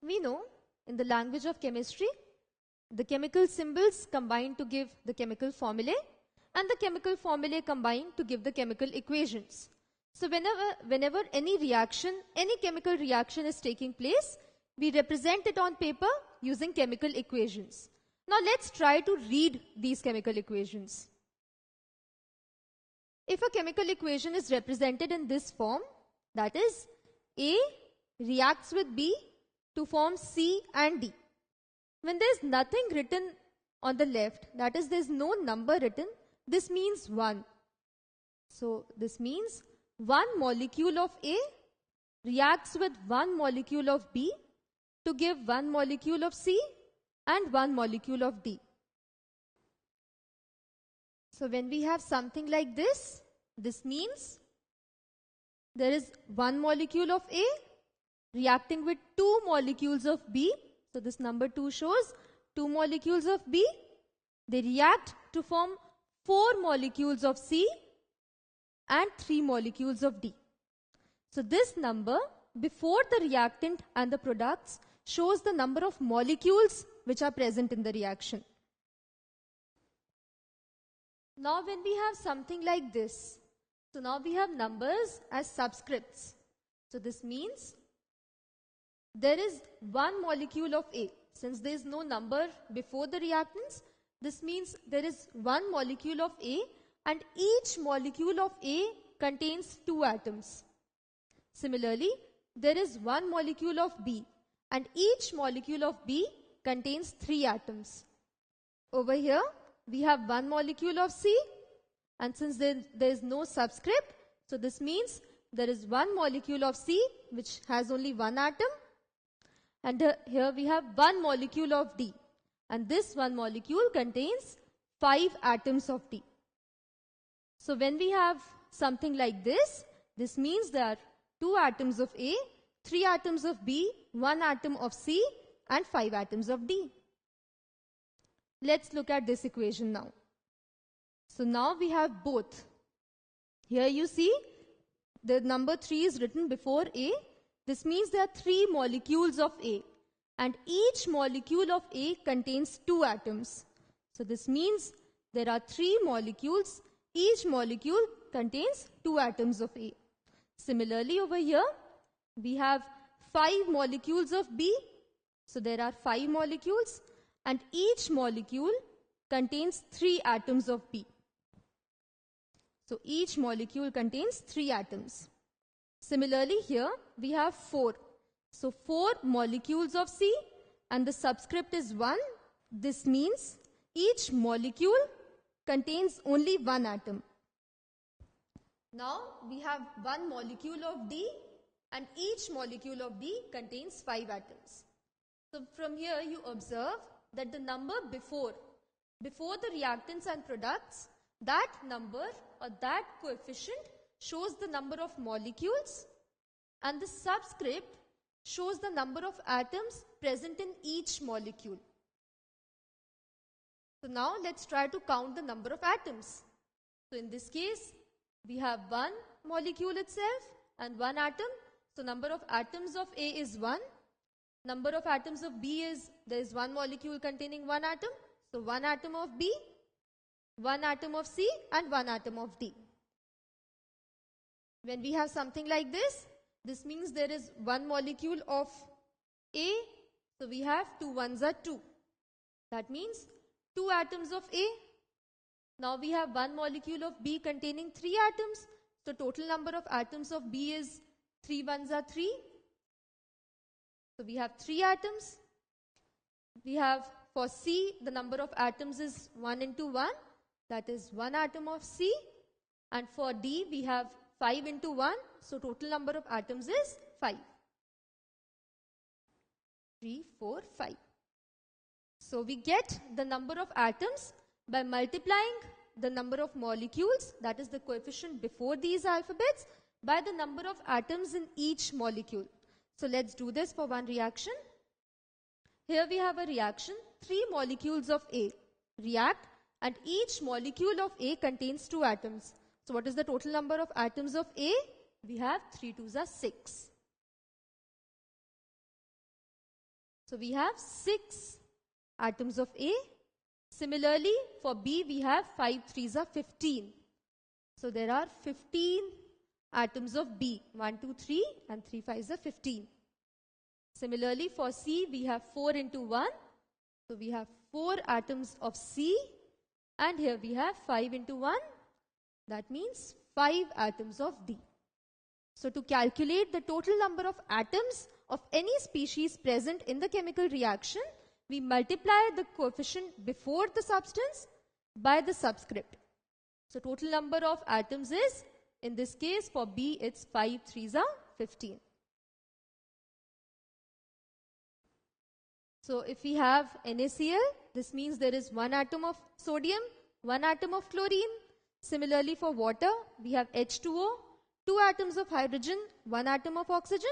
We know in the language of chemistry, the chemical symbols combine to give the chemical formulae and the chemical formulae combine to give the chemical equations. So whenever any reaction, any chemical reaction is taking place, we represent it on paper using chemical equations. Now let's try to read these chemical equations. If a chemical equation is represented in this form, that is A reacts with B to form C and D. When there is nothing written on the left, that is there is no number written, this means 1. So this means one molecule of A reacts with one molecule of B to give one molecule of C and one molecule of D. So when we have something like this, this means there is one molecule of A reacting with two molecules of B. So this number 2 shows two molecules of B. They react to form 4 molecules of C and 3 molecules of D. So this number before the reactant and the products shows the number of molecules which are present in the reaction. Now when we have something like this, so now we have numbers as subscripts. So this means there is one molecule of A. Since there is no number before the reactants, this means there is one molecule of A and each molecule of A contains 2 atoms. Similarly, there is one molecule of B and each molecule of B contains 3 atoms. Over here, we have one molecule of C, and since there is no subscript, so this means there is one molecule of C which has only one atom, and here we have one molecule of D, and this one molecule contains 5 atoms of D. So when we have something like this, this means there are 2 atoms of A, 3 atoms of B, 1 atom of C, and 5 atoms of D. Let's look at this equation now. So now we have both. Here you see the number 3 is written before A. This means there are 3 molecules of A and each molecule of A contains 2 atoms. So this means there are 3 molecules. Each molecule contains 2 atoms of A. Similarly over here we have 5 molecules of B. So there are 5 molecules and each molecule contains 3 atoms of B. So each molecule contains 3 atoms. Similarly here we have 4. So 4 molecules of C and the subscript is 1. This means each molecule contains only 1 atom. Now we have 1 molecule of D and each molecule of D contains 5 atoms. So from here you observe that the number before the reactants and products, that number or that coefficient shows the number of molecules and the subscript shows the number of atoms present in each molecule. So now let's try to count the number of atoms. So in this case, we have one molecule itself and one atom. So number of atoms of A is 1. Number of atoms of B is, there is one molecule containing one atom. So one atom of B, one atom of C and one atom of D. When we have something like this, this means there is one molecule of A. So we have 2 ones are 2. That means 2 atoms of A. Now we have one molecule of B containing 3 atoms. So total number of atoms of B is 3 ones are 3. So we have 3 atoms. We have for C, the number of atoms is 1 into 1. That is 1 atom of C. And for D, we have 5 into 1. So total number of atoms is 5. 3, 4, 5. So we get the number of atoms by multiplying the number of molecules, that is the coefficient before these alphabets, by the number of atoms in each molecule. So let's do this for one reaction. Here we have a reaction. 3 molecules of A react and each molecule of A contains 2 atoms. So what is the total number of atoms of A? We have 3 2s are 6. So we have 6 atoms of A. Similarly, for B, we have 5 3s are 15. So there are 15 atoms of B. 1, 2, 3 and 3 5s are 15. Similarly, for C, we have 4 into 1. So we have 4 atoms of C. And here we have 5 into 1. That means 5 atoms of D. So to calculate the total number of atoms of any species present in the chemical reaction, we multiply the coefficient before the substance by the subscript. So total number of atoms is, in this case for B, it's 5 3s are 15. So if we have NaCl, this means there is 1 atom of sodium, 1 atom of chlorine. Similarly for water, we have H2O, 2 atoms of hydrogen, 1 atom of oxygen.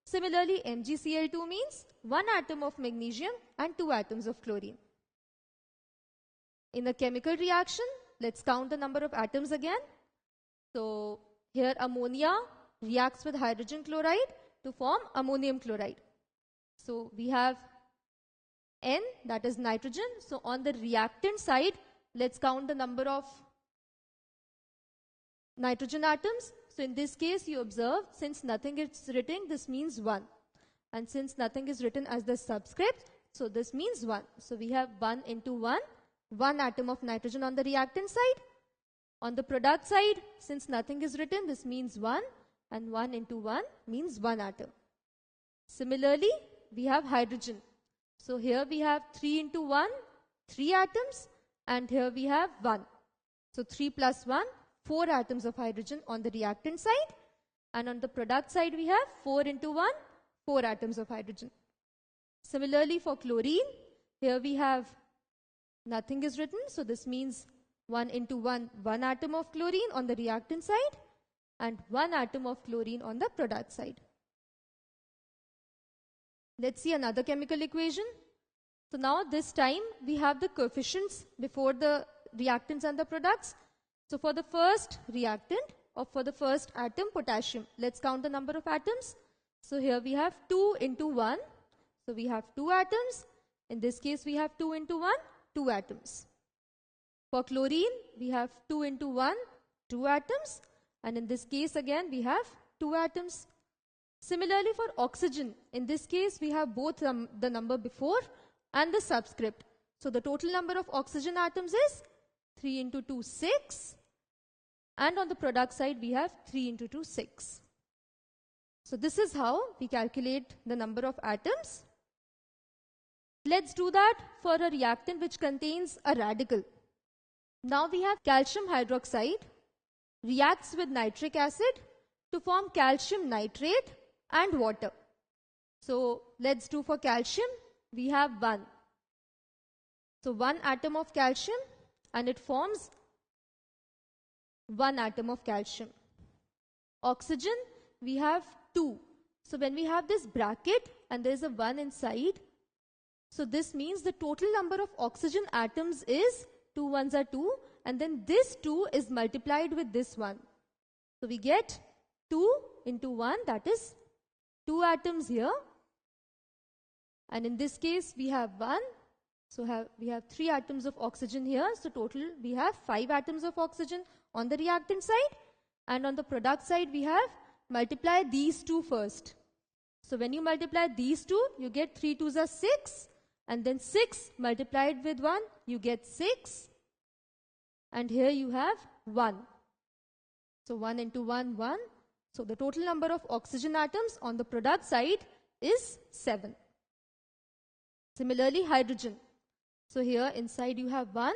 Similarly, MgCl2 means 1 atom of magnesium and 2 atoms of chlorine. In a chemical reaction, let's count the number of atoms again. So here ammonia reacts with hydrogen chloride to form ammonium chloride. So we have N, that is nitrogen. So on the reactant side, let's count the number of nitrogen atoms. So in this case, you observe, since nothing is written, this means 1. And since nothing is written as the subscript, so this means 1. So we have 1 into 1, 1 atom of nitrogen on the reactant side. On the product side, since nothing is written, this means 1. And 1 into 1 means 1 atom. Similarly, we have hydrogen. So here we have 3 into 1, 3 atoms. And here we have 1. So 3 plus 1, 4 atoms of hydrogen on the reactant side. And on the product side, we have 4 into 1, 4 atoms of hydrogen. Similarly, for chlorine, here we have nothing is written. So this means 1 into 1, 1 atom of chlorine on the reactant side and 1 atom of chlorine on the product side. Let's see another chemical equation. So now this time we have the coefficients before the reactants and the products. So for the first reactant, or for the first atom, potassium, let's count the number of atoms. So here we have 2 into 1. So we have 2 atoms. In this case, we have 2 into 1, 2 atoms. For chlorine, we have 2 into 1, 2 atoms. And in this case, again, we have 2 atoms. Similarly, for oxygen, in this case, we have both the number before and the subscript. So the total number of oxygen atoms is 3 into 2, 6. And on the product side, we have 3 into 2, 6. So this is how we calculate the number of atoms. Let's do that for a reactant which contains a radical. Now we have calcium hydroxide reacts with nitric acid to form calcium nitrate and water. So let's do for calcium. We have 1. So 1 atom of calcium and it forms 1 atom of calcium. Oxygen, we have 2. So when we have this bracket and there is a 1 inside, so this means the total number of oxygen atoms is 2 1s are 2, and then this 2 is multiplied with this 1. So we get 2 into 1, that is 2 atoms here. And in this case, we have 1. So we have 3 atoms of oxygen here. So total, we have 5 atoms of oxygen on the reactant side. And on the product side, we have multiply these 2 first. So when you multiply these 2, you get 3 2s are 6. And then 6 multiplied with 1, you get 6. And here you have 1. So 1 into 1, 1. So the total number of oxygen atoms on the product side is 7. Similarly, hydrogen. So here inside you have 1.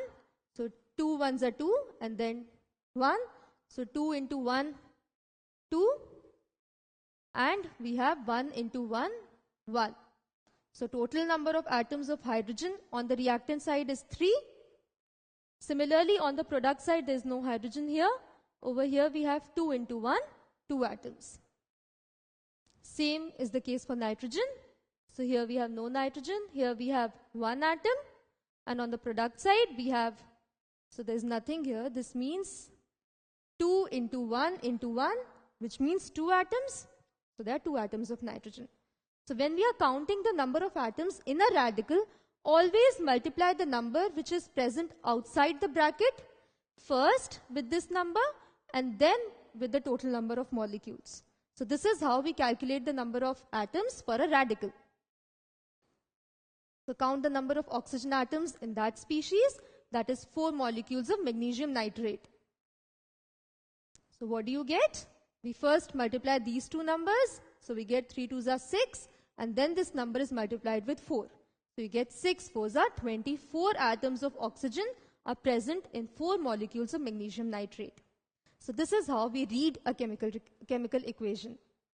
So 2 1s are 2 and then 1. So 2 into 1, 2. And we have 1 into 1, 1. So total number of atoms of hydrogen on the reactant side is 3. Similarly, on the product side, there is no hydrogen here. Over here, we have 2 into 1, 2 atoms. Same is the case for nitrogen. So here we have no nitrogen. Here we have 1 atom. And on the product side, we have, so there is nothing here. This means 2 into 1 into 1, which means 2 atoms. So there are 2 atoms of nitrogen. So when we are counting the number of atoms in a radical, always multiply the number which is present outside the bracket first with this number and then with the total number of molecules. So this is how we calculate the number of atoms for a radical. So count the number of oxygen atoms in that species, that is 4 molecules of magnesium nitrate. So what do you get? We first multiply these two numbers. So we get 3 2s are 6 and then this number is multiplied with 4. So you get 6 4s are 24 atoms of oxygen are present in 4 molecules of magnesium nitrate. So this is how we read a chemical equation.